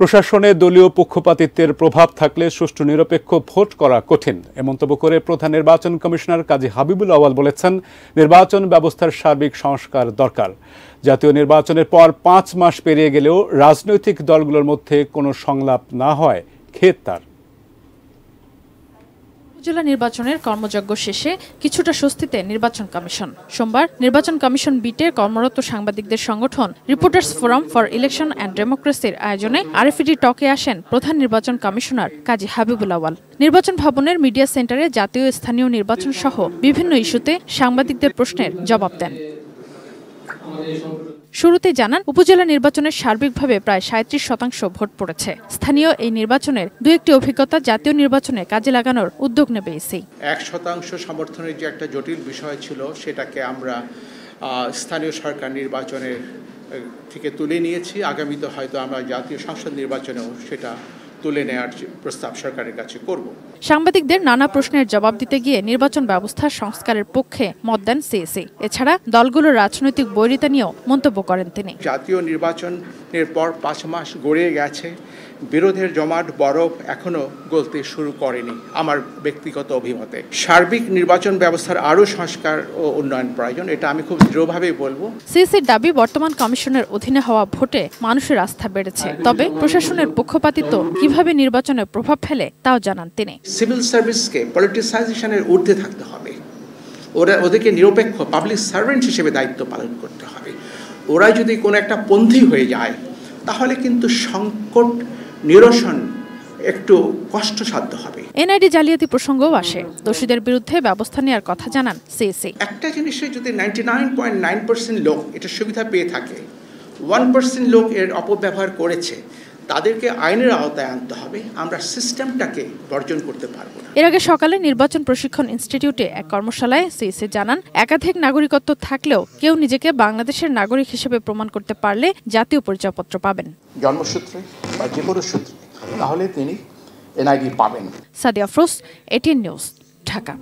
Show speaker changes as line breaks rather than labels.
প্রশাসনে দলীয় পক্ষপাতিত্বের প্রভাব থাকলে সুষ্ঠু নিরপেক্ষ ভোট করা কঠিন এ মন্তব্য করে প্রধান নির্বাচন কমিশনার কাজী হাবিবুল আউয়াল বলেছেন, নির্বাচন ব্যবস্থার সার্বিক সংস্কার দরকার। জাতীয় নির্বাচনের পর 5 মাস পেরিয়ে গেলেও রাজনৈতিক দলগুলোর মধ্যে কোনো সংলাপ না হয় খেদ তার।
উপজেলা নির্বাচনের কর্মযজ্ঞ শেষে কিছুটা স্বস্তিতে নির্বাচন কমিশন। সোমবার নির্বাচন কমিশন বিটে কর্মরত সাংবাদিকদের সংগঠন reporters forum for election and ডেমোক্রেসির আয়োজনে আরএফইডি টকে আসেন প্রধান নির্বাচন কমিশনার কাজী হাবিবুল আউয়াল। নির্বাচন ভবনের মিডিয়া সেন্টারে জাতীয় স্থানীয় নির্বাচন সহ বিভিন্ন ইস্যুতে সাংবাদিকদের প্রশ্নের জবাব দেন। শুরুতেই জানান, উপজেলা নির্বাচনের সার্বিকভাবে প্রায় 37% ভোট পড়েছে। স্থানীয় এই নির্বাচনের দু-একটি অভিজ্ঞতা জাতীয় নির্বাচনে কাজে লাগানোর উদ্যোগ নেবে ইসি।
1% সমর্থনের যে একটা জটিল বিষয় ছিল, সেটাকে আমরা স্থানীয় সরকার নির্বাচনের থেকে তুলে নিয়েছি। আগামীতে হয়তো আমরা জাতীয় সংসদ নির্বাচনেও সেটা তুলে নেওয়ার প্রস্তাব সরকারের কাছে করব।
সাংবাদিকদের নানা প্রশ্নের জবাব দিতে গিয়ে নির্বাচন ব্যবস্থা সংস্কারের পক্ষে মত দেন সিএসি। এছাড়া দলগুলোর রাজনৈতিক বৈরিতা নিয়েও মন্তব্য করেন তিনি।
জাতীয় নির্বাচনের পর 5 মাস গড়িয়ে গেছে, বিরোধের জমাট বরফ এখনো গলতে শুরু করেনি। আমার ব্যক্তিগত অভিমতে সার্বিক নির্বাচন ব্যবস্থার আরও সংস্কার ও উন্নয়ন প্রয়োজন, এটা আমি খুব দৃঢ়ভাবেই বলবো।
সিএসির দাবি, বর্তমান কমিশনের অধীনে হওয়া ভোটে মানুষের আস্থা বেড়েছে, তবে প্রশাসনের পক্ষপাতিত্ব কিভাবে নির্বাচনে প্রভাব ফেলে তাও জানান তিনি।
সিভিল সার্ভিসকে পলিটিসাইজেশনের ঊর্ধ্বে থাকতে হবে, ওদেরকে নিরপেক্ষ পাবলিক সার্ভেন্ট হিসেবে দায়িত্ব পালন করতে হবে। ওরা যদি কোনো একটা পন্থী হয়ে যায়, তাহলে কিন্তু সংকট নিরসন একটু কষ্টসাধ্য হবে।
এনআইডি জালিয়াতি প্রসঙ্গও আসে। দোষীদের বিরুদ্ধে ব্যবস্থা নেওয়ার কথা জানান সিএসি।
একটা জিনিসে যদি 99.9% লোক এটা সুবিধা পেয়ে থাকে, 1% লোক এর অপব্যবহার করেছে, তাদেরকে আইনের আওতায় আনতে হবে। আমরা সিস্টেমটাকে বর্জন করতে পারবো না।
এর আগে সকালে নির্বাচন প্রশিক্ষণ ইনস্টিটিউটে এক কর্মশালায় সিএসি জানান, একাধিক নাগরিকত্ব থাকলেও কেউ নিজেকে বাংলাদেশের নাগরিক হিসেবে প্রমাণ করতে পারলে জাতীয় পরিচয়পত্র পাবেন।
জন্মসূত্রে বা যে কোনো সূত্রে, তাহলে তিনি এনআইডি পাবেন।
Sadia Afroz, ATN news, Dhaka.